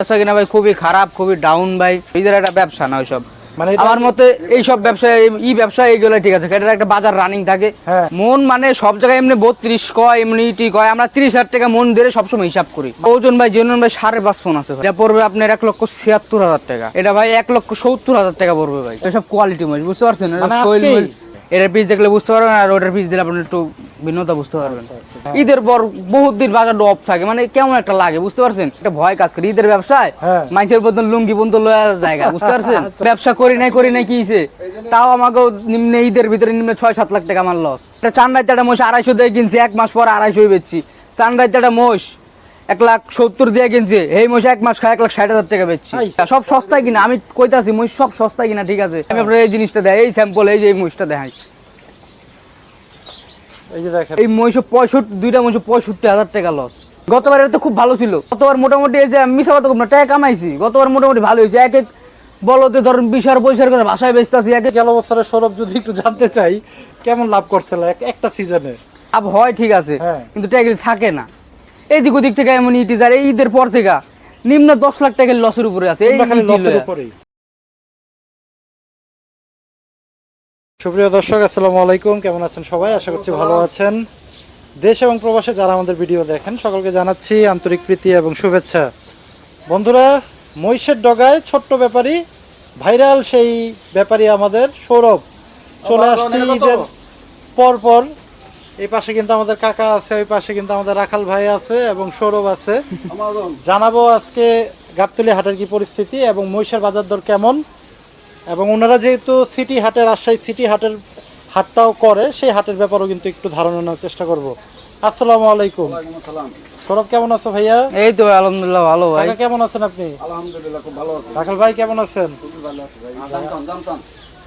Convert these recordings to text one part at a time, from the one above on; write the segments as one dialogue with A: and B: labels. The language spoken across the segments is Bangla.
A: ব্যবসা কিনা ভাই খুবই খারাপ, খুবই ডাউন ভাই। এদের একটা ব্যবসা না ওইসব, মানে আমার মতে এইসব ব্যবসা ব্যবসা এইগুলো ঠিক আছে, এটার একটা বাজার রানিং থাকে। মন মানে সব জায়গায় এমনি 32 কয়, এমনিটি কয়, আমরা 30,000 টাকা মন ধরে সবসময় হিসাব করি। ওজন ভাই জেনুন ভাই 5.5 মন আছে, এটা পড়বে আপনার 1,76,000 টাকা। এটা ভাই 1,70,000 টাকা পড়বে ভাই। এসব কোয়ালিটি মাছ, বুঝতে পারছেন? এটার পিস দেখলে বুঝতে পারবেন, আর ওটার পিস দিলে আপনি একটু ভিন্নতা বুঝতে পারবেন। ঈদের পর বহুত দিন বাজার ডপ থাকে, মানে কেমন একটা লাগে, বুঝতে পারছেন? একটা ভয় কাজ করে ঈদের ব্যবসায়, মানুষের বদল লুঙ্গি বন্ধ লয়া জায়গা, বুঝতে পারছেন? ব্যবসা করি নাই কি হইছে, তাও আমাকে নিম্নে ঈদের ভিতরে নিম্নে 6-7 লাখ টাকা আমার লস। একটা চান্দাইতে একটা মোষ 250 দিয়ে কিনছি, 1 মাস পর 250 বেচছি। চান্দাইতে একটা মোষ 1,70,000 দিয়ে কিনছে, এই মোষ 1 মাস খায় 1,60,000 টাকা বেচছি। সব সস্তায় কিনা, আমি কইতাছি মোষ সব সস্তায় কিনা, ঠিক আছে? আমি আপনার এই জিনিসটা দেয়, এই স্যাম্পল, এই যে এই মোষটা দেখাই, এই যে দেখেন, এই মহিষ 65, দুইটা মহিষ 65,000 টাকা লস। গতবার তো খুব ভালো ছিল, গতবার মোটামুটি এই যে মিশা কথা না, টাকা কামাইছি, গতবার মোটামুটি ভালো হয়েছে। এক বলতে ধরেন 20,000 করে ভাষায় বেচতেছি।
B: গেল বছরের সৌরভ যদি একটু জানতে চাই, কেমন লাভ করছিল একটা সিজনে?
A: লাভ হয় ঠিক আছে, কিন্তু টাকা থাকে না। এই দিক ওদিক থেকে এমন ইটিজার, এই ঈদের পর থেকে নিম্ন 10 লাখ টাকার লসের উপরে আছে। এই লসের উপরেই।
B: সুপ্রিয় দর্শক, আসসালামু আলাইকুম। কেমন আছেন সবাই? আশা করছি ভালো আছেন। দেশ এবং প্রবাসে যারা আমাদের ভিডিও দেখেন, সকলকে জানাচ্ছি আন্তরিক প্রীতি এবং শুভেচ্ছা। বন্ধুরা, মহিষের ডগায় ছোট্ট ব্যাপারী, ভাইরাল সেই ব্যাপারী আমাদের সৌরভ চলে আসছে ঈদের পর। এই পাশে কিন্তু আমাদের কাকা আছে, ওই পাশে কিন্তু আমাদের রাখাল ভাই আছে এবং সৌরভ আছে। জানাবো আজকে গাবতলী হাটের কি পরিস্থিতি এবং মহিষের বাজার দর কেমন, এবং ওনারা যেহেতু সিটি হাটের, রাজশাহী সিটি হাটের হাটটাও করে, সেই হাটের ব্যাপারেও কিন্তু একটু ধারণা নেওয়ার চেষ্টা করব। আসসালামু আলাইকুম। সৌরভ কেমন আছো ভাইয়া?
A: এই তো আলহামদুলিল্লাহ ভালো ভাই।
B: কেমন আছেন আপনি?
C: আলহামদুলিল্লাহ খুব ভালো আছি।
B: রাখাল ভাই কেমন আছেন?
C: খুব ভালো আছি ভাই।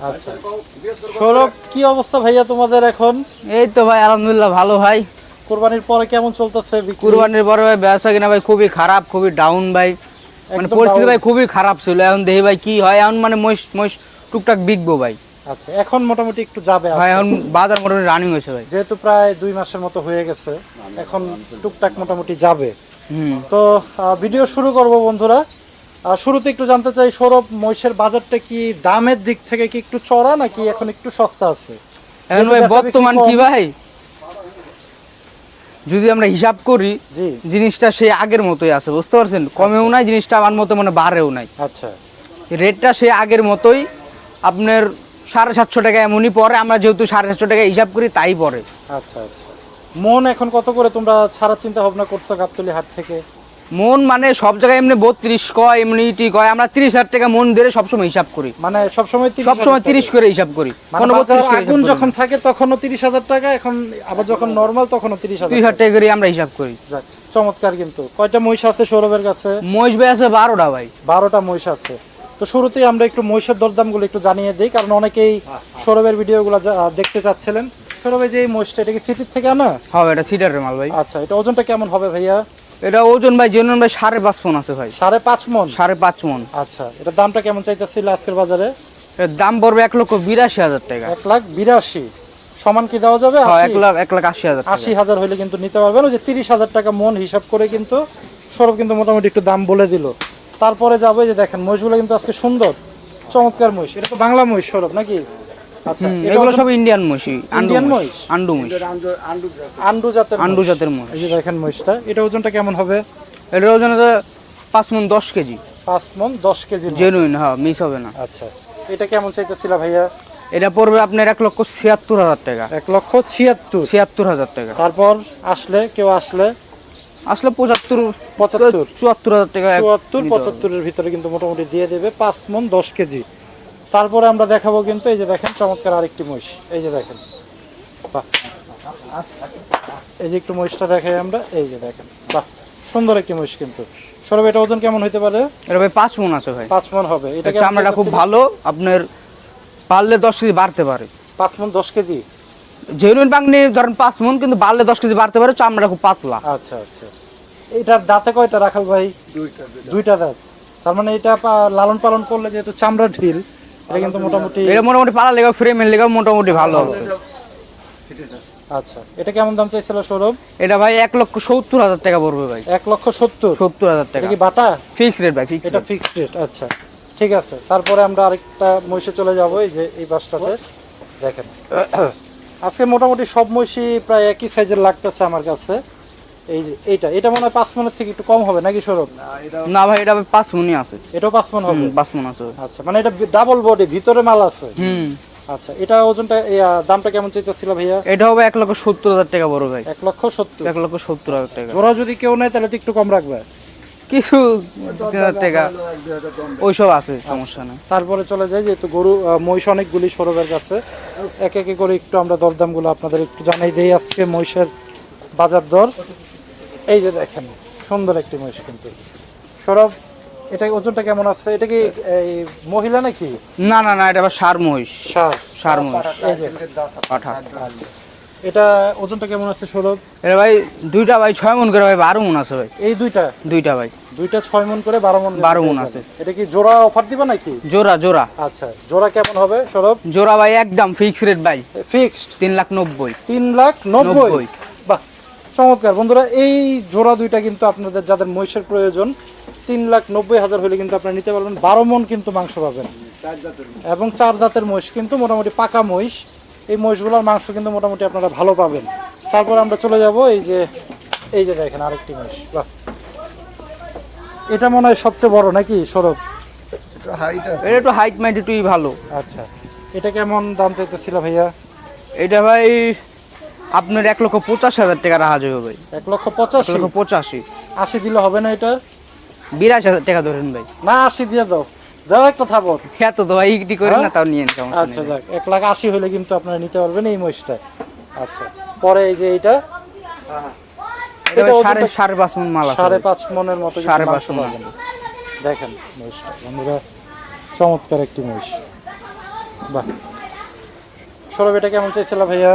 B: আচ্ছা সৌরভ, কি অবস্থা ভাইয়া তোমাদের এখন?
A: এই তো ভাই আলহামদুলিল্লাহ ভালো ভাই।
B: কুরবানির পরে কেমন চলতেছে?
A: কুরবানির পরে ভাই ব্যবসা কিনা ভাই খুবই খারাপ, খুবই ডাউন ভাই, মানে পরিস্থিতি ভাই খুবই খারাপ ছিল। এখন দেখি ভাই কি হয়, এখন মানে মহিষ টুকটাক বিকবো ভাই।
B: আচ্ছা, এখন মোটামুটি একটু যাবে
A: ভাই, এখন বাজার মোটামুটি রানিং হয়েছে ভাই,
B: যেহেতু প্রায় 2 মাসের মতো হয়ে গেছে, এখন টুকটাক মোটামুটি যাবে। তো ভিডিও শুরু করব বন্ধুরা। শুরুতে একটু জানতে চাই সৌরভ, মহিষের বাজারটা কি দামের দিক থেকে কি একটু চড়া নাকি এখন একটু সস্তা আছে?
A: এখন ভাই বর্তমান কি ভাই, যদি আমরা হিসাব করি জিনিসটা সেই আগের মতোই আছে, বুঝতে পারছেন? কমেও নাই জিনিসটা, আমার মতো মানে বাড়েও নাই।
B: আচ্ছা,
A: রেটটা সেই আগের মতোই, আপনার 750 টাকা এমনই পরে। আমরা যেহেতু 750 টাকা হিসাব করি তাই পরে।
B: আচ্ছা আচ্ছা, মন এখন কত করে তোমরা ছাড়ার চিন্তা ভাবনা করছো গাবতলী হাট থেকে?
A: মন মানে সব জায়গায় এমনি 32 কয়, এমনিটি কয়, আমরা 30,000 টাকা মন ধরে সবসময় হিসাব করি।
B: মানে সবসময়
A: 30 করে হিসাব করি।
B: আগুন যখন থাকে তখনও 30,000 টাকা, এখন আবার যখন নরমাল তখনও
A: 30,000 টাকা করে আমরা হিসাব করি।
B: চমৎকার। কিন্তু কয়টা মহিষ আছে সৌরভের কাছে?
A: মহিষ ভাই আছে 12টা ভাই।
B: 12টা মহিষ আছে। তো শুরুতেই আমরা একটু মহিষের দরদামগুলো একটু জানিয়ে দিই, কারণ অনেকেই সৌরভের ভিডিওগুলো দেখতে চাচ্ছিলেন। সৌরভের যে এই মহিষটা, এটা কি সিটির থেকে আনা?
A: হ্যাঁ, এটা সিটারের মাল ভাই।
B: আচ্ছা, এটা ওজনটা কেমন হবে ভাইয়া?
A: এটা ওজন ভাই জেনুইন ভাই 5.5 মন আছে ভাই।
B: 5.5 মন? 5.5
A: মন।
B: আচ্ছা, এটার দামটা কেমন চাইতেছিল আজকের বাজারে?
A: এর দাম পড়বে 1,82,000 টাকা।
B: 1,82,000 সমান কি দেওয়া যাবে?
A: 1,80,000
B: 80,000 হইলে কিন্তু নিতে পারবেন। ওই যে 30,000 টাকা মন হিসাব করে কিন্তু সৌরভ কিন্তু মোটামুটি একটু দাম বলে দিল। তারপরে যাবে যে দেখেন মহিষগুলো কিন্তু আজকে সুন্দর চমৎকার মহিষ। এটা তো বাংলা মহিষ সৌরভ নাকি?
A: আচ্ছা, এগুলো সব ইন্ডিয়ান মহিষ।
B: ইন্ডিয়ান মহিষ,
A: আন্ডু মহিষ,
B: আন্ডু জাতের
A: মহিষ।
B: এই যে দেখেন মহিষটা, এটা ওজনটা কেমন হবে?
A: এটার ওজন আছে 5 মণ 10 কেজি।
B: 5 মণ 10 কেজি
A: জেনুইন, হ্যাঁ, মিস হবে না।
B: আচ্ছা, এটা কেমন চাইতেছিল ভাইয়া?
A: এটা পড়বে আপনার 1,76,000 টাকা।
B: 1,76,000
A: টাকা।
B: তারপর কেউ আসলে
A: 74,000 টাকা।
B: 74-75 এর ভিতরে কিন্তু মোটামুটি দিয়ে দেবে 5 মণ 10 কেজি। তারপরে আমরা দেখাবো কিন্তু এই যে দেখেন চমৎকার আরেকটি মহিষ। এই যে দেখেন, বাহ, এই যে একটু মহিষটা দেখাই আমরা। এই যে দেখেন, বাহ, সুন্দর একটি মহিষ। কিন্তু সৌরভ, এটা ওজন কেমন হইতে পারে?
A: এটা ভাই 5 মণ আছে ভাই।
B: 5 মণ হবে। এটা
A: চামড়াটা খুব ভালো, আপনার পারলে 10 কেজি বাড়তে পারে।
B: 5 মণ 10 কেজি
A: জেনুইন বাংনি ধরেন 5 মণ, কিন্তু বাড়লে 10 কেজি বাড়তে পারে। চামড়া খুব পাতলা।
B: আচ্ছা আচ্ছা, এটার দাঁতে কয়টা রাখাল ভাই? দুইটা দাঁত। তার মানে এটা লালন পালন করলে যেহেতু চামড়া ঢিল, এটা কিন্তু মোটামুটি
A: পালা লেগা ফ্রেমের লেগা মোটামুটি ভালো আছে।
B: আচ্ছা, এটা কেমন দাম চাইছিল সৌরভ?
A: এটা ভাই 1,70,000 টাকা পড়বে ভাই।
B: 1,70,000
A: 70,000 টাকা।
B: এটা কি বাটা?
A: ফিক্স রেট ভাই, ফিক্স
B: এটা ফিক্সড রেট। আচ্ছা ঠিক আছে, তারপরে আমরা আরেকটা মহিষে চলে যাব। এই যে এই পাশটাতে দেখেন, আজকে মোটামুটি সব মহিষই প্রায় একই সাইজের লাগতেছে আমার কাছে। এই যে এটা মনে হয় 5 মনের থেকে একটু কম হবে নাকি সৌরভ?
A: না ভাই, এটা 5 মণই আছে।
B: এটাও 5 মন হবে?
A: 5 মণ আছে।
B: আচ্ছা, মানে এটা ডাবল বডি, ভিতরে মাল আছে। আচ্ছা, এটা ওজনটা দামটা কেমন চাইতেছিল ভাইয়া?
A: এটা হবে 1,70,000 টাকা বড় ভাই।
B: 1,70,000
A: 1,70,000 টাকা।
B: জোড়া যদি কেউ নেয় তাহলে তো একটু কম রাখবে
A: কিছু 2,000 টাকা ওইসব আছে, সমস্যা নেই।
B: তারপরে চলে যাই, যেহেতু গরু মহিষ অনেকগুলি সৌরভের কাছে, এক এক করে একটু আমরা দরদামগুলো আপনাদের একটু জানাই দেই। আজকে মহিষের বাজার দর এই যে দেখেন, সুন্দর একটি মহিষ কিন্তু সৌরভ। এটা ওজনটা কেমন আছে? এটা কি এই মহিলা নাকি?
A: না না না, এটা আবার সার মহিষ। সার মহিষ।
B: এই যে
A: পাঠা।
B: এটা ওজনটা কেমন আছে সৌরভ?
A: এটা ভাই দুইটা ভাই 6 মণ করে ভাই, 12 মণ আছে ভাই।
B: এই দুইটা
A: ভাই
B: 6 মণ করে 12 মণ।
A: 12 মণ আছে।
B: এটা কি জোড়া অফার দিবা নাকি?
A: জোড়া।
B: আচ্ছা, জোড়া কেমন হবে সৌরভ?
A: জোড়া ভাই একদম ফিক্স রেট ভাই,
B: ফিক্সড
A: 3,90,000।
B: 3,90,000। বাহ, চমৎকার বন্ধুরা। এই জোড়া দুইটা কিন্তু আপনাদের যাদের মহিষের প্রয়োজন 3,90,000 হলে কিন্তু আপনারা নিতে পারবেন। 12 মণ কিন্তু মাংস পাবেন, এবং 4 দাঁতের মহিষ কিন্তু মোটামুটি পাকা মহিষ। এই মহিষগুলোর মাংস কিন্তু মোটামুটি আপনারা ভালো পাবেন। তারপর আমরা চলে যাব এই যে দেখেন আরেকটি মহিষ। বাহ, এটা মনে হয় সবচেয়ে বড় নাকি সৌরভ?
A: এটা একটু হাইট মাইট একটু ভালো।
B: আচ্ছা, এটা কেমন দাম চাইতেছিল ভাইয়া?
A: এটা ভাই আপনার 1,85,000 টাকা রাখা যাবে ভাই।
B: 1,85,000?
A: 1,85,000।
B: 80 দিলে হবে না? এটা
A: 82,000 টাকা ধরেন ভাই।
B: না, 80 দিয়ে দাও একটা থাপর।
A: হ্যাঁ তো ভাই ইকটি করি না, তাও নিয়েন।
B: আচ্ছা যাক, 1,80,000 হলে কিন্তু আপনারা নিতে পারবেন এই মহিষটা। আচ্ছা, পরে এই যে এটা
A: সাড়ে 5 মণ মাল আছে।
B: 5.5 মনের মতো
A: 5.5 মণ
B: পাবেন। দেখেন মহিষটা বন্ধুরা, চমৎকার একটি মহিষ। বাহ, সৌরভ এটা কেমন চাইছিল ভাইয়া?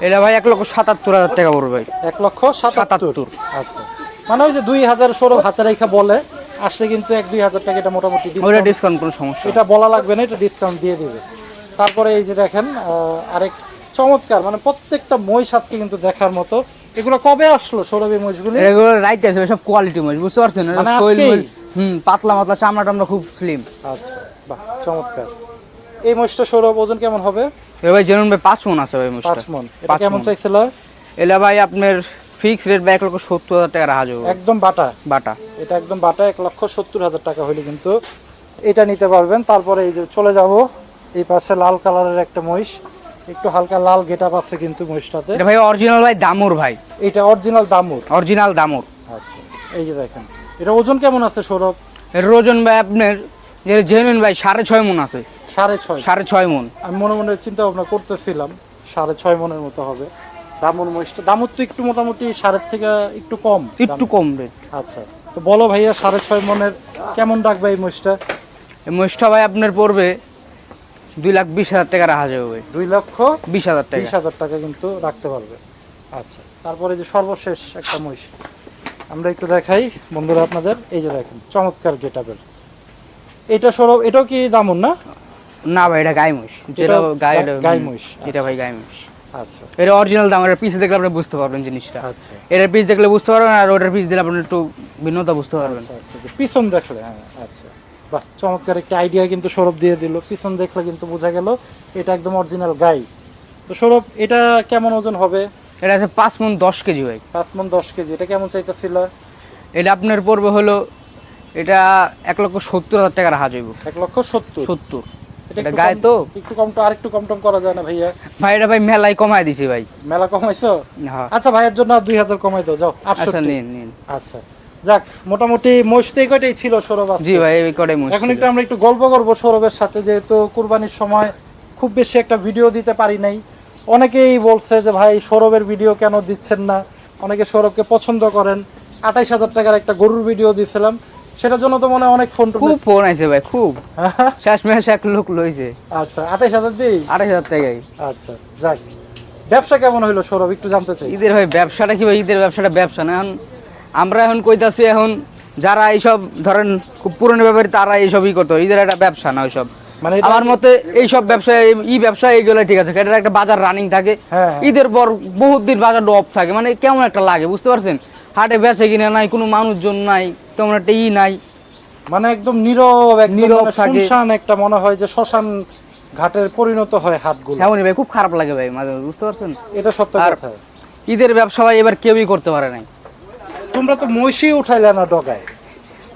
A: এটা ভাই 1,77,000 টাকা পড়বে ভাই।
B: 1,77,000। আচ্ছা, মানে ওই যে 2,000 সৌরভ হাতে রেখা বলে আসলে কিন্তু 1-2,000 টাকা এটা মোটামুটি
A: ডিসকাউন্ট, কোনো সমস্যা
B: এটা বলা লাগবে না, এটা ডিসকাউন্ট দিয়ে দেবে। তারপরে এই যে দেখেন আরেক চমৎকার, মানে প্রত্যেকটা মহিষ আজকে কিন্তু দেখার মতো। এগুলো কবে আসলো সৌরভ এই মহিষগুলি?
A: এগুলো রাইতে আছে, সব কোয়ালিটি মহিষ, বুঝতে পারছেন?
B: মানে
A: শরীর পাতলা মাতলা, চামড়া টামড়া খুব স্লিম।
B: আচ্ছা, বাহ, চমৎকার। এই মহিষটা সৌরভ ওজন কেমন হবে?
A: ভাই জেনুন ভাই 5 মণ আছে ভাই মহিষটা।
B: 5 মণ। এটা কেমন চাইছিল?
A: এলা ভাই আপনার ফিক্স রেট ভাই 1,70,000 টাকা রাখা যাবে।
B: একদম বাটা। এটা একদম বাটা, 1,70,000 টাকা হলে কিন্তু এটা নিতে পারবেন। তারপরে এই যে চলে যাব এই পাশে লাল কালারের একটা মহিষ, একটু হালকা লাল গেটআপ আছে কিন্তু মহিষটাতে।
A: এটা ভাই অরিজিনাল ভাই দামুর ভাই।
B: এটা অরিজিনাল দামুর?
A: অরিজিনাল দামুর।
B: আচ্ছা, এই যে দেখেন, এটা ওজন কেমন আছে সৌরভ?
A: এর ওজন ভাই আপনার জেনুইন ভাই 6.5 মণ আছে। 6.5 মণ।
B: আমি মনে মনে চিন্তা ভাবনা করতেছিলাম 6.5 মণের মতো হবে। দামুর মহিষটা, দামুর তো একটু মোটামুটি 6.5 থেকে একটু কম
A: রেট।
B: আচ্ছা, তো বলো ভাইয়া 6.5 মণের কেমন রাখবে এই মহিষটা?
A: এই মহিষটা ভাই আপনার পড়বে 2,20,000 টাকা রাখা যাবে ভাই।
B: 2,20,000 টাকা?
A: 20,000
B: টাকা কিন্তু রাখতে পারবে। আচ্ছা, তারপরে যে সর্বশেষ একটা মহিষ আমরা একটু দেখাই বন্ধুরা আপনাদের। এই যে দেখেন চমৎকার গেটআপের এটা সৌরভ, এটাও কি দামুন না?
A: না ভাই, এটা গাই মহিষ। যেটা
B: গাই মহিষ।
A: এটা ভাই গাই মহিষ।
B: আচ্ছা,
A: এটা অরিজিনাল দাম। এর পিস দেখলে আপনি বুঝতে পারবেন জিনিসটা।
B: আচ্ছা,
A: এর পিস দেখলে বুঝতে পারবেন, আর ওটার পিস দিলে আপনি একটু ভিন্নতা বুঝতে পারবেন।
B: আচ্ছা, পিছন দেখলে, হ্যাঁ। আচ্ছা, বাহ, চমৎকার একটা আইডিয়া কিন্তু সৌরভ দিয়ে দিল। পিছন দেখলে কিন্তু বোঝা গেল এটা একদম অরিজিনাল গাই। তো সৌরভ এটা কেমন ওজন হবে?
A: এটা আছে 5 মণ 10 কেজি ভাই।
B: 5 মণ 10 কেজি। এটা কেমন চাইতেছিল?
A: এটা আপনার পড়বে হলো এটা 1,70,000 টাকা রাখা যাইব।
B: 1,70,000।
A: এটা গায়ে তো
B: একটু কম, তো আরেকটু কম করা যায় না ভাইয়া?
A: ভাই এটা ভাই মেলায় কমায় দিছি ভাই।
B: মেলা কমাইছো?
A: হ্যাঁ।
B: আচ্ছা, ভাইয়ের জন্য 2,000 কমাই দাও, যাও 68।
A: আচ্ছা নিন।
B: আচ্ছা, যাক, মোটামুটি মহিষ তো এই কয়টাই ছিল সৌরভ।
A: জি ভাই, এই কটাই মহিষ।
B: এখন একটু আমরা একটু গল্প করবো সৌরভের সাথে, যেহেতু কুরবানির সময় খুব বেশি একটা ভিডিও দিতে পারি নাই। অনেকেই বলছে যে ভাই সৌরভের ভিডিও কেন দিচ্ছেন না, অনেকে সৌরভকে পছন্দ করেন। 28,000 টাকার একটা গরুর ভিডিও দিয়েছিলাম, সেটার জন্য তো মনে হয় অনেক ফোন
A: আইছে ভাই, খুব শেষমেশ এক লোক লইছে।
B: আচ্ছা, 28,000 দিই?
A: 28,000 টাকাই।
B: আচ্ছা, যাক, ব্যবসা কেমন হইলো সৌরভ একটু জানতে চাই।
A: ঈদের ভাই ব্যবসাটা কি ভাই? ঈদের ব্যবসাটা ব্যবসা না। এখন আমরা এখন কইতাছি, এখন যারা এইসব ধরেন খুব পুরনো ব্যাপারী তারা এইসবই করতো। ঈদের একটা ব্যবসা না ওইসব।
B: মানে
A: আমার মতে এই সব ব্যবসা ব্যবসা এইগুলো ঠিক আছে, এটার একটা বাজার রানিং থাকে। ঈদের পর বহুত দিন বাজার অফ থাকে, মানে কেমন একটা লাগে বুঝতে পারছেন। হাটে বেচে কিনে নাই, কোনো মানুষজন নাই, তেমন একটা নাই,
B: মানে একদম নীরব শুনশান একটা, মনে হয় যে শ্মশান ঘাটের পরিণত হয় হাটগুলো।
A: এমনই ভাই, খুব খারাপ লাগে ভাই মাঝে মাঝে, বুঝতে পারছেন।
B: এটা সত্য কথা।
A: ঈদের ব্যবসা ভাই এবার কেউই করতে পারে নাই।
B: তোমরা তো মহিষী উঠাইলে না ডগায়।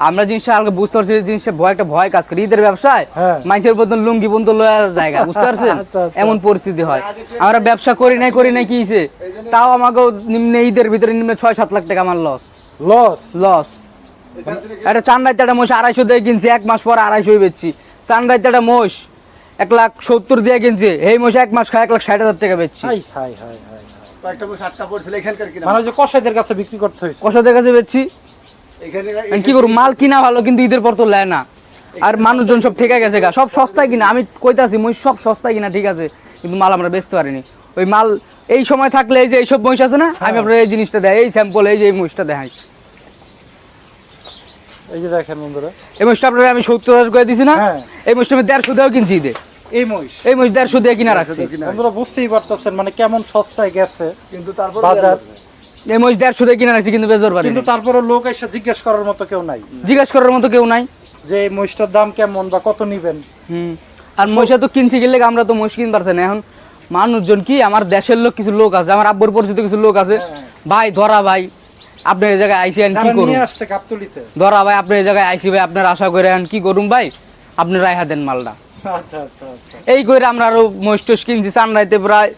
A: আমরা জিনিসটা আগে বুঝতে পারছি, জিনিসটা একটা ভয় কাজ করে ঈদের ব্যবসায়। মানুষের বদল লুঙ্গি বন্ধ লওয়ার জায়গা, বুঝতে পারছেন। এমন পরিস্থিতি হয়। আমরা ব্যবসা করি নাই কি হইছে, তাও আমাকে নিম্নে ঈদের ভিতরে নিম্নে 6-7 লাখ টাকা আমার লস। একটা চান্দাইতে একটা মোষ 250 দিয়ে কিনছি, 1 মাস পর 250 বেচছি। চান্দাইতে একটা মোষ 1,70,000 দিয়ে কিনছি, এই মোষ 1 মাস খায় 1,60,000 টাকা বেচছি।
B: মানে যে কসাইদের কাছে বিক্রি করতে হয়েছে,
A: কসাইদের কাছে বেচছি। কি করব, মাল কিনা ভালো কিন্তু ঈদের পর তো লেয় না, আর মানুষজন সব ঠেকে গেছে গা, সব সস্তায় কিনা। আমি কইতাছি মহিষ সব সস্তায় কিনা, ঠিক আছে, কিন্তু মাল আমরা বেচতে পারিনি। ওই মাল এই সময় থাকলে এই যে এইসব মহিষ আছে না, আমি আপনার এই জিনিসটা দেয়, এই স্যাম্পল, এই যে এই মহিষটা দেখাই,
B: এই যে দেখেন বন্ধুরা,
A: এই মহিষটা আপনার আমি 70,000 করে দিছি না, এই মহিষটা আমি 150 দিয়েও কিনছি ঈদে। এই মহিষ 150 দিয়ে কিনা রাখছি।
B: বন্ধুরা বুঝতেই পারতেছেন মানে কেমন সস্তায় গেছে, কিন্তু তারপর বাজার
A: এই মহিষ 150 দিয়ে কিনা রাখছি, কিন্তু বেচতে পারিনি।
B: কিন্তু তারপরে লোক এসে জিজ্ঞেস করার মতো কেউ নাই যে এই মহিষটার দাম কেমন বা কত নিবেন।
A: আর মহিষা তো কিনছি গেলে আমরা তো মহিষ কিনতে পারছি না। এখন মানুষজন কি, আমার দেশের লোক কিছু লোক আছে, আমার আব্বুর পরিচিত কিছু লোক আছে, ভাই ধরা ভাই আপনি এই জায়গায় আইসি কি করুন, ধরা ভাই আপনি এই জায়গায় আইসি ভাই আপনার আশা করে কি করুন ভাই, আপনি রাইহা দেন মালটা। এই করে আমরা আরো মহিষ টুস কিনছি। চান্দাইতে প্রায়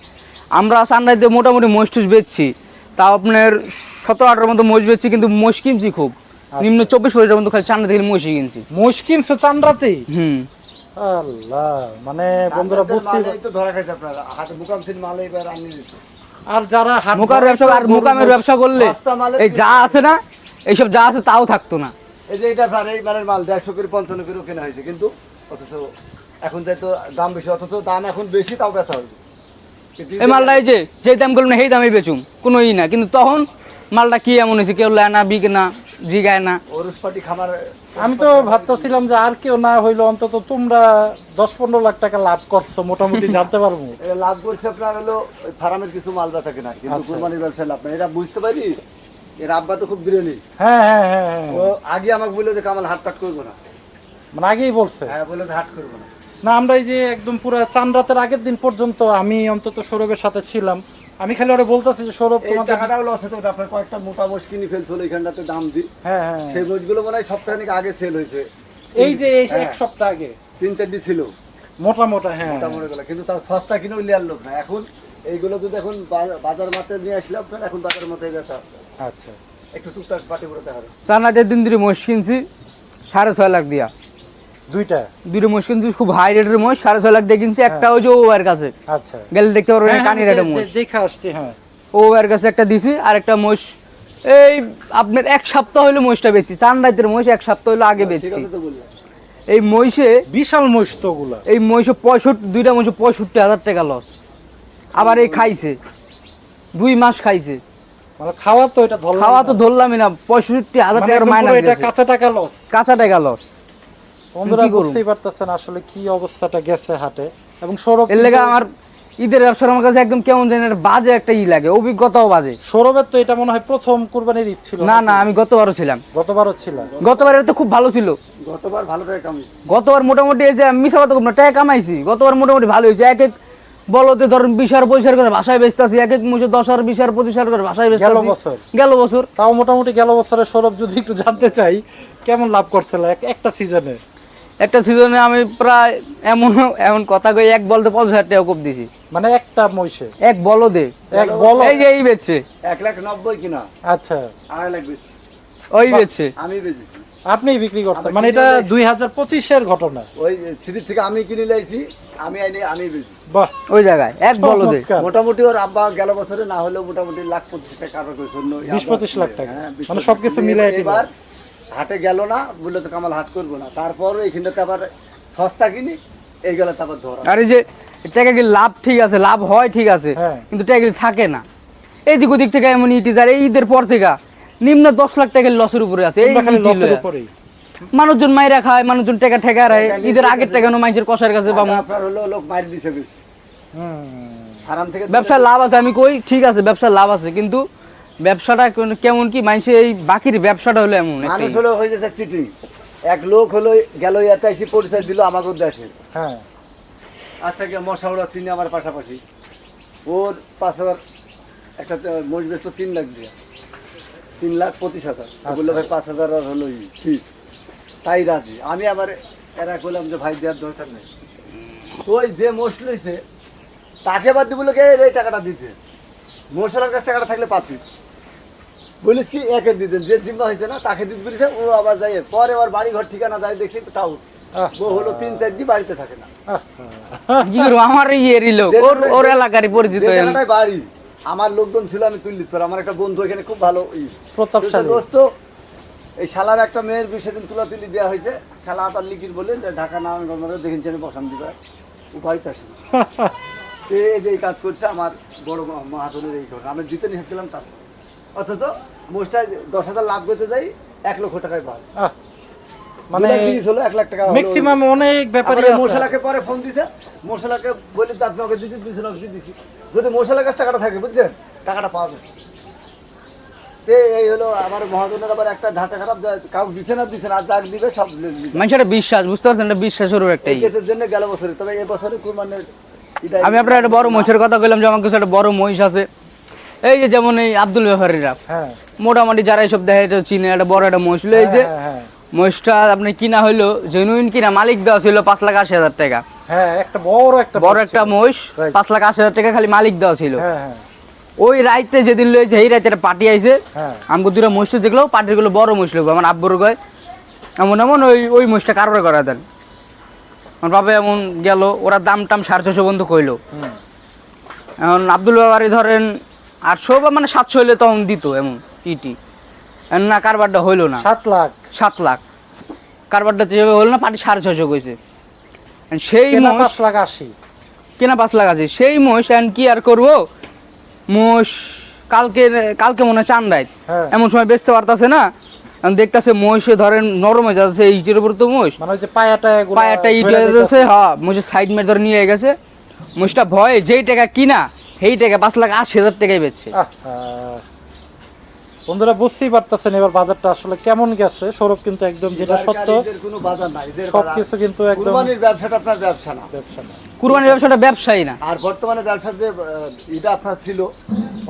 A: আমরা চান্দাইতে মোটামুটি মহিষ টুস বেচছি, তাও আপনার 17-18 মতো মহিষ বেচছি, কিন্তু মহিষ কিনছি খুব নিম্ন 24-25 মতো, খালি চান্ডা থেকে মহিষ কিনছি।
B: মহিষ কিনছো চান্ডাতেই? আল্লাহ, মানে বন্ধুরা বুঝছি তো ধরা খাইছে আপনারা হাতে মুকাম সিন মাল এবার আনি দিতে। আর যারা হাত
A: মুকার ব্যবসা আর মুকামের ব্যবসা করলে এই যা আছে না, এইসব যা আছে তাও থাকতো না।
C: এই যে এটা ভারে এইবারের মাল 150 করে 55 করে কেনা হয়েছে, কিন্তু অথচ এখন যাই তো দাম বেশি, অথচ দাম এখন বেশি তাও বেচা হবে।
A: এই মালটা এই যে দাম করলাম সেই দামই বেচুম, কোনো না, কিন্তু তখন মালটা কি এমন হয়েছে, কেউ লেয় না, বিকে না, জিগায় না।
C: ওরসপাটি খামার
B: আমি তো ভাবতেছিলাম যে আর কেউ না হইলো অন্তত তোমরা 10-15 লাখ টাকা লাভ করছো মোটামুটি, জানতে পারবো।
C: লাভ করছে আপনার হলো ফার্মের কিছু মাল বেচা কেনা, কিন্তু কুরবানির ব্যবসায় লাভ নাই। এটা বুঝতে পারি, এর আব্বা তো খুব বিরোধী। ও আগে আমাকে বললো যে কামাল হাট টাট করবো না,
B: মানে আগেই বলছে।
C: বললো যে হাট করবো না।
B: না, আমরা এই যে একদম পুরো চাঁদরাতের আগের দিন পর্যন্ত আমি অন্তত সৌরভের সাথে ছিলাম, আমি খালি ওরা বলতেছি যে সৌরভ তোমাদের
C: টাকাটাও লস হতো, আপনার কয়েকটা মোটা মোষ কিনে ফেলছিল এখানটাতে দাম দিই। সেই মোষগুলো মনে হয় সপ্তাহখানেক আগে সেল হয়েছে,
B: এই যে এক সপ্তাহ আগে
C: 3-4টি ছিল
B: মোটা মোটা।
C: মোটা মোটা, কিন্তু তার সস্তা কিনেও নেওয়ার লোক না। এখন এইগুলো যদি এখন বাজার মাতে নিয়ে আসলে আপনার এখন বাজার মতে বেচা।
B: আচ্ছা,
C: একটু টুকটাক পাটি পড়তে হবে।
A: চান্দাইতে দিন ধরে মোষ কিনছি 6.5 লাখ দিয়া, দুইটা মোষ কিনছি, খুব হাই রেটের মোষ, 6.5 লাখ দিয়ে কিনছি। একটা ওই যে ওর কাছে,
B: আচ্ছা,
A: গেলে দেখতে পারবেন কানি রেটের মোষ
B: দেখা আসছে।
A: ওর কাছে একটা দিছি, আর একটা মোষ এই আপনার 1 সপ্তাহ হইলো মোষটা বেচছি। চান্দাইতের মোষ 1 সপ্তাহ হইলো আগে বেচছি। এই মহিষে
B: বিশাল মহিষ তো ওগুলা,
A: এই মহিষে 2টা মহিষে 65,000 টাকা লস। আবার এই খাইছে 2 মাস খাইছে,
B: মানে খাওয়া তো
A: ধরলামই না, 65,000 টাকার মাইনাস।
B: এটা কাঁচা টাকা লস। বন্ধুরা বুঝতেই পারতেছেন আসলে কি অবস্থাটা গেছে হাটে। এবং সৌরভ
A: এর লাগা আমার ঈদের ব্যবসার আমার কাছে একদম কেমন জানি বাজে একটা লাগে, অভিজ্ঞতাও বাজে।
B: সৌরভের তো এটা মনে হয় প্রথম কুরবানির ঈদ ছিল।
A: না, আমি গতবারও ছিলাম। গতবারের তো খুব ভালো ছিল।
C: গতবার ভালো টাকা কামাই,
A: গতবার মোটামুটি এই যে মিছা কথা না, টাকা কামাইছি। গতবার মোটামুটি ভালো হয়েছে। এক বলতে ধরেন 20,000-25,000 করে ভাষায় বেচতেছি, এক মুছে 10,000, 20,000, 25,000 করে ভাষায় বেচতেছি। গেল বছর
B: তাও মোটামুটি গেল বছরে সৌরভ যদি একটু জানতে চাই কেমন লাভ করছিল একটা সিজনে?
A: আমি প্রায় এমন কথা কই, এক বলতে 50,000 টাকা কোপ দিছি,
B: মানে একটা মহিষে
A: এক বলদে। এই যে এই বেচছে
C: 1,90,000 কিনা।
B: আচ্ছা,
C: 2.5 লাখ বেচছে,
B: ওই বেচছে,
C: আমি বেচেছি।
B: আপনি বিক্রি করছেন? মানে এটা 2025 এর ঘটনা।
C: ওই সিটি থেকে আমি কিনে লাইছি, আমি বেচি।
B: বাহ,
A: ওই জায়গায় এক বলদে
C: মোটামুটি ওর আব্বা গেল বছরে না হলেও মোটামুটি 1,25,000 টাকা কারবার করেছে,
B: 20-25 লাখ টাকা, মানে সবকিছু মিলাই।
C: এবার হাটে গেল না, বললো তো কামাল হাট করবো না। তারপর এইখানটাতে আবার সস্তা কিনি, এই গেলে আবার ধরা।
A: আর এই যে টাকা কি লাভ, ঠিক আছে, লাভ হয় ঠিক আছে, কিন্তু টাকা থাকে না। এইদিক ওদিক থেকে এমন ইটিজার এই ঈদের পর থেকে নিম্ন 10 লাখ টাকার লসের উপরে আছে। মানুষজন মাইরা খায়, মানুষজন টাকা ঠেকা রায়, ঈদের আগের টাকা মানুষের কষার কাছে পাবো।
C: আপনার হলো লোক মারি দিছে বেশি হারাম থেকে।
A: ব্যবসার লাভ আছে, আমি কই ঠিক আছে ব্যবসার লাভ আছে, কিন্তু ব্যবসাটা কেমন কি মানুষের এই বাকির ব্যবসাটা হলো এমন
C: মানুষ হলো হয়ে যাচ্ছে চিটিং। এক লোক হলো গেল ইয়াতে এসে পরিচয় দিল আমাকে দেশে,
B: হ্যাঁ
C: আচ্ছা কি মশা ওরা চিনি আমার পাশাপাশি, ওর 5,000 একটা মহিষ বেচতো 3 লাখ দিয়ে, 3,25,000 বললো ভাই 5,000 আর হলো ফিস, তাই রাজি। আমি আবার এরা বললাম যে ভাই দেওয়ার দরকার নেই। তো ওই যে মোষ লইছে তাকে বাদ দিয়ে বললো এই টাকাটা দিতে, মশলার কাছে টাকাটা থাকলে পাতি বলিস কি একে দিতেন, যে জিম্মা হয়েছে না তাকে দিতে বলেছে। ও আবার যাই পরে আবার বাড়ি ঘর ঠিকানা যায় দেখছি তাও ও হলো 3-4 দিন বাড়িতে থাকে না।
A: কি করবো, আমার ইয়েরই লোক, ওর এলাকারই পরিচিত
C: বাড়ি, আমার লোকজন ছিল আমি তুললি তোর। আমার একটা বন্ধু এখানে খুব ভালো
B: প্রতাপশালী
C: দোস্ত, এই শালার একটা মেয়ের বিয়ে সেদিন তুলা তুলি দেওয়া হয়েছে। শালা আবার লিখির বলে ঢাকা নাম দেখেছেন বসান দিবা উপায় পাশে এই যে এই কাজ করছে আমার বড় মহাজনের এই ঘটনা। আমি জিতে নিয়ে গেলাম তার, অথচ মোষটায় 10,000 লাভ করতে যাই 1 লক্ষ টাকায় পাই। মানে 1 লাখ টাকা
B: ম্যাক্সিমাম অনেক ব্যাপারে।
C: মশলাকে পরে ফোন দিছে, মশলাকে বলে আপনি ওকে দিতে দিয়েছেন, ওকে দিয়েছি। যদি মশলার কাছে টাকাটা থাকে বুঝছেন টাকাটা পাওয়া যাবে। এই হলো আমার মহাজনের আবার একটা ঢাঁচা খারাপ, কাউকে দিছে না আর যাক দিবে সব
A: মানুষের বিশ্বাস, বুঝতে পারছেন, বিশ্বাসের একটাই
C: কেসের জন্য গেল বছরে। তবে এই বছরে কুরবানের
A: আমি আপনার একটা বড় মহিষের কথা বললাম যে আমার কাছে একটা বড় মহিষ আছে। এই যে যেমন এই আব্দুল ব্যাপারীরা মোটামুটি যারা এইসব দেখে চিনে, একটা বড় একটা মহিষ লইছে। মহিষটা আপনি কিনা হইলো জেনুইন কিনা, মালিক দেওয়া ছিল 5,80,000 টাকা।
B: হ্যাঁ একটা বড় একটা
A: মহিষ 5,80,000 টাকা খালি মালিক দেওয়া ছিল। ওই রাইতে যেদিন লইছে এই রাইতে একটা পার্টি আইছে, আমাকে 2টা মহিষ যেগুলো পার্টিগুলো বড় মহিষ লোক আমার আব্বুর কয় এমন এমন ওই মহিষটা কারোর করা দেন। আমার বাবা এমন গেল, ওরা দাম টাম 650 পর্যন্ত কইলো। এখন আব্দুল বাবারি ধরেন 800 বা মানে 700 হইলে তখন দিত এমন ইটি না, কারবারটা হইলো না। 7 লাখ কারবারটা যেভাবে হলো না, পার্টি 650 কইছে। সেই
B: কেনা 5,80,000,
A: কেনা 5,80,000। সেই মহিষ এখন কি আর করবো, মোষ কালকে মনে হয় চান্দায় এমন সময় বেচতে পারতাছে না। দেখতেছে মহিষে ধরেন নরম হয়ে যাচ্ছে, ইটের উপর তো মহিষ
B: মানে যে পায়াটা
A: ইট হয়ে যাচ্ছে। হ্যাঁ মহিষের সাইড মেরে ধরে নিয়ে গেছে। মহিষটা ভয়ে যেই টাকা কিনা সেই টাকা 5,80,000 টাকায় বেচছে।
B: বন্ধুরা বুঝতেই পারতেছেন এবার বাজারটা আসলে কেমন গেছে। সৌরভ কিন্তু একদম যেটা সত্য,
C: কোনো বাজার নাই,
B: সবকিছু কিন্তু একদম
C: কুরবানির ব্যবসাটা আপনার ব্যবসা না,
A: কুরবানির ব্যবসাটা ব্যবসায়ী না।
C: আর বর্তমানে ব্যবসা যে এটা আপনার ছিল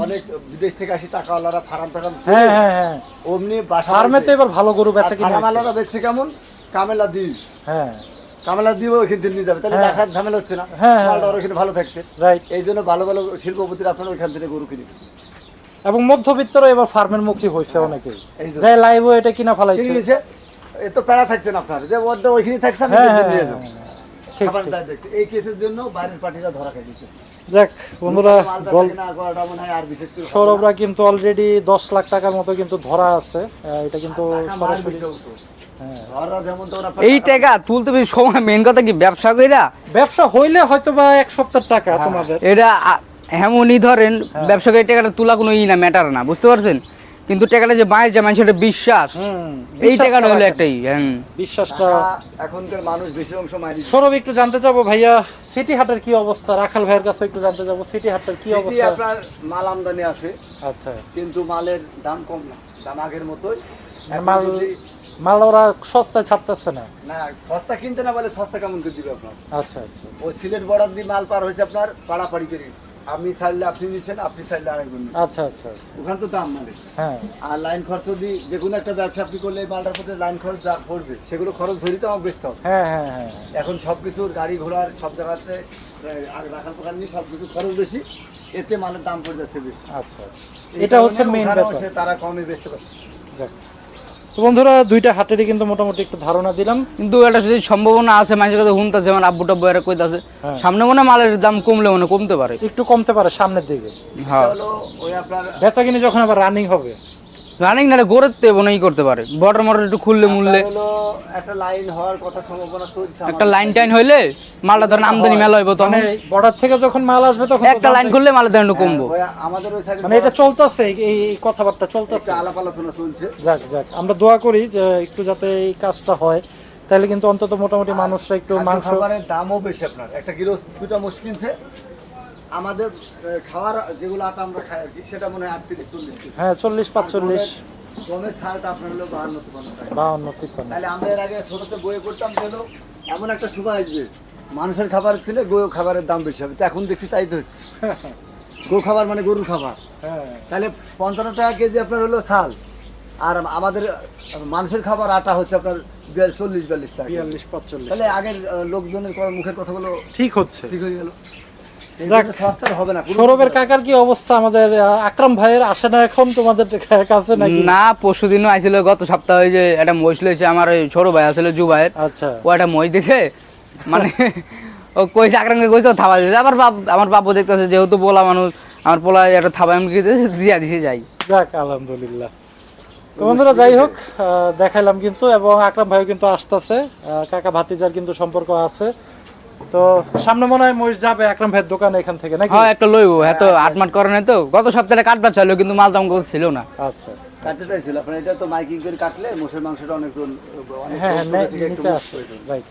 C: অনেক বিদেশ থেকে আসি টাকাওয়ালারা ফার্ম অমনি
B: ফার্মেতে এবার ভালো গরু বেচা কিনা
C: ফার্মওয়ালারা বেচছে কেমন কামেলা দিই, কামেলা দিব ওইখান থেকে নিয়ে যাবে, তাহলে রাখার ঝামেলা হচ্ছে না, মালটা ওখানে ভালো থাকছে। এই জন্য ভালো ভালো শিল্পপতিরা আপনারা ওইখান থেকে গরু কিনে,
B: এবং মধ্যবিত্তরা এবার ফার্মের মুখী হয়েছে অনেকেই, যে লাইভও এটা কিনা ফেলাইছে।
C: এ তো প্যারা থাকছে না আপনার, যে ওটা ওইখানে থাকছে আমি নিয়ে যাব। এই কেসের জন্য বাইরের পার্টিরা ধরা খাইছে।
B: যাক বন্ধুরা, সৌরভরা কিন্তু অলরেডি 10 লাখ টাকার মতো কিন্তু ধরা আছে। এটা কিন্তু সরাসরি
A: এই টাকা তুলতে বেশি সময়, মেন কথা কি ব্যবসা কইরা
B: ব্যবসা হইলে হয়তো বা 1 সপ্তাহ টাকা তোমাদের
A: এটা এমনই ধরেন ব্যবসা করে টাকাটা তোলা কোনো না ম্যাটার না, বুঝতে পারছেন। কিন্তু টাকাটা যে বাইরে যে মানুষের বিশ্বাস, এই টাকাটা হলো একটাই
B: বিশ্বাসটা
C: এখনকার মানুষ বেশি অংশ মাইরি।
B: সৌরভ একটু জানতে চাবো ভাইয়া, সিটি হাটের কি অবস্থা? রাখাল ভাইয়ের কাছে একটু জানতে যাবো সিটি হাটের কি অবস্থা।
C: আপনার মাল আমদানি আছে,
B: আচ্ছা,
C: কিন্তু মালের দাম কম না, দাম আগের মতোই।
B: মাল ওরা সস্তায় ছাড়তেছে না,
C: না সস্তা কিনতে না বলে সস্তা কেমন করে দিবে আপনার।
B: আচ্ছা আচ্ছা,
C: ও সিলেট বর্ডার দিয়ে মাল পার হয়েছে আপনার পাড়াপাড়ি করে, আপনি ছাড়লে আপনি নিচ্ছেন, আপনি ছাড়লে আরেকজন।
B: আচ্ছা আচ্ছা আচ্ছা,
C: ওখানে তো দাম মানে। হ্যাঁ, আর লাইন খরচ দিয়ে যে কোনো একটা ব্যবসা আপনি করলে এই মালটার মধ্যে লাইন খরচ যা পড়বে সেগুলো খরচ ধরি তো আমার বেচতে হবে।
B: হ্যাঁ হ্যাঁ হ্যাঁ,
C: এখন সব কিছুর গাড়ি ঘোড়ার সব জায়গাতে রাখার প্রকার নিয়ে সব কিছু খরচ বেশি, এতে মালের দাম পড়ে যাচ্ছে বেশি।
B: আচ্ছা আচ্ছা, এটা হচ্ছে মেইন ব্যাপার,
C: তারা কমে বেচতে পারছে।
B: তো বন্ধুরা, দুইটা হাটেরই কিন্তু মোটামুটি একটু ধারণা দিলাম, কিন্তু
A: একটা যদি সম্ভাবনা আছে মানুষের কাছে হুনতে, যেমন আব্বু টাব্বু এরা কইতাছে সামনে মনে মালের দাম কমলে মনে কমতে পারে,
B: একটু কমতে পারে সামনের দিকে।
A: হ্যাঁ,
B: বেচা কিনে যখন আবার রানিং হবে
A: রানিং না গোরের তে বনেই করতে পারে, বর্ডার মর্ডার একটু খুললে মুললে
C: আপনার হলো একটা লাইন হওয়ার কথা সম্ভাবনা চলছে
A: একটা লাইন টাইন হইলে মালটা ধরেন আমদানি মেলা হইব, তখন
B: মানে বর্ডার থেকে যখন মাল আসবে তখন তো
A: একটা লাইন
B: দাম-
A: খুললে মালের দাম একটু কমবো।
C: আমাদের ওই সাইডে
B: মানে এটা চলতেছে, এই কথাবার্তা চলতেছে।
C: আলাপ আলোচনা চলছে।
B: যাক যাক, আমরা দোয়া করি যে একটু যাতে এই কাজটা হয়, তাহলে কিন্তু অন্তত মোটামুটি মানুষরা একটু মাংস।
C: খাবারের দামও বেশি আপনার, একটা কিলো দুটা মোষ কিনছে, আমাদের খাওয়ার যেগুলো আটা আমরা খাই আর কি, সেটা মনে হয় 38-40 কেজি।
B: হ্যাঁ 40-45
C: গমের ছাড়টা আপনার হলো 52-53 টাকা।
B: 52-53।
C: তাহলে আমরা এর আগে ছোটতে বয়ে করতাম যেন এমন একটা সময় আসবে মানুষের খাবার ছিল, গো খাবারের দাম বেশি হবে, তো এখন দেখছি তাই তো হচ্ছে। গো খাবার মানে গরুর খাবার,
B: হ্যাঁ
C: তাহলে 55 টাকা কেজি আপনার হলো ছাল, আর আমাদের মানুষের খাবার আটা হচ্ছে আপনার 40-42 টাকা।
B: 42-45
C: তাহলে আগের লোকজনের মুখের কথাগুলো
B: ঠিক হচ্ছে।
C: ঠিক হয়ে গেল। এই
B: যাক,
C: জন্য সস্তার হবে না।
B: সৌরভের কাকার কি অবস্থা? আমাদের আকরাম ভাইয়ের আসে না এখন তোমাদের কাছে নাকি?
A: না, পরশু দিনও আইছিল, গত সপ্তাহে ওই যে একটা মহিষ লইছে আমার ওই ছোট ভাই আসলে জুবাইয়ের,
B: আচ্ছা
A: ও একটা মহিষ দিছে, মানে ও কইছে আকরামকে কইছে, ও থাবা দিছে। আমার বাবু দেখতেছে যেহেতু পোলা মানুষ, আমার পোলা একটা থাবা এমনি দিয়া দিছে, যাই।
B: যাক আলহামদুলিল্লাহ। তো বন্ধুরা যাই হোক, দেখাইলাম কিন্তু, এবং আকরাম ভাইও কিন্তু আসতেছে, কাকা ভাতিজার কিন্তু সম্পর্ক আছে। তো সামনে মনে হয় মহিষ যাবে আকরাম ভাইয়ের দোকানে এখান থেকে নাকি?
A: হ্যাঁ একটা লইবো, এত আটমাট করে নাই তো, গত সপ্তাহে কাটবার চাইলো কিন্তু মাল দাম ছিল না।
B: আচ্ছা
C: কাটতে চাইছিল আপনার, এটা তো মাইকিং করে কাটলে মোষের মাংসটা অনেক
B: হ্যাঁ নিতে আসবে, রাইট।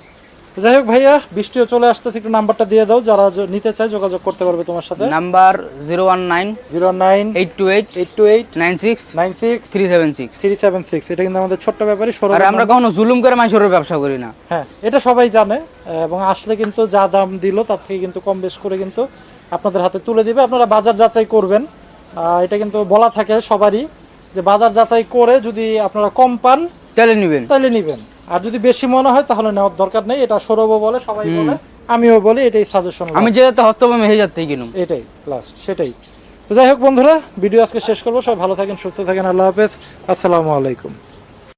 B: যাই হোক ভাইয়া, বৃষ্টিও চলে আসতেছে, একটু নাম্বারটা দিয়ে দাও, যারা নিতে চায় যোগাযোগ করতে পারবে তোমার সাথে।
A: নাম্বার 019
B: 09
A: 828
B: 828
A: 96
B: 96
A: 376।
B: 376। এটা কিন্তু আমাদের ছোট্ট ব্যাপারই সৌরভ।
A: আর আমরা কখনো জুলুম করে মানুষের ব্যবসা করি না।
B: হ্যাঁ এটা সবাই জানে, এবং আসলে কিন্তু যা দাম দিল তার থেকে কিন্তু কম বেশ করে কিন্তু আপনাদের হাতে তুলে দিবে। আপনারা বাজার যাচাই করবেন, এটা কিন্তু বলা থাকে সবারই, যে বাজার যাচাই করে যদি আপনারা কম পান
A: তাহলে নিবেন।
B: তাহলে নিবেন, আর যদি বেশি মনে হয় তাহলে নেওয়ার দরকার নেই। এটা সৌরভও বলে, সবাই বলে, আমিও বলি, এটাই সাজেশন।
A: আমি যেহেতু হস্তমে হয়ে যাচ্ছি কিনুম,
B: এটাই লাস্ট, সেটাই। তো যাই হোক বন্ধুরা, ভিডিও আজকে শেষ করবো। সবাই ভালো থাকেন, সুস্থ থাকেন, আল্লাহ হাফেজ, আসসালামু আলাইকুম।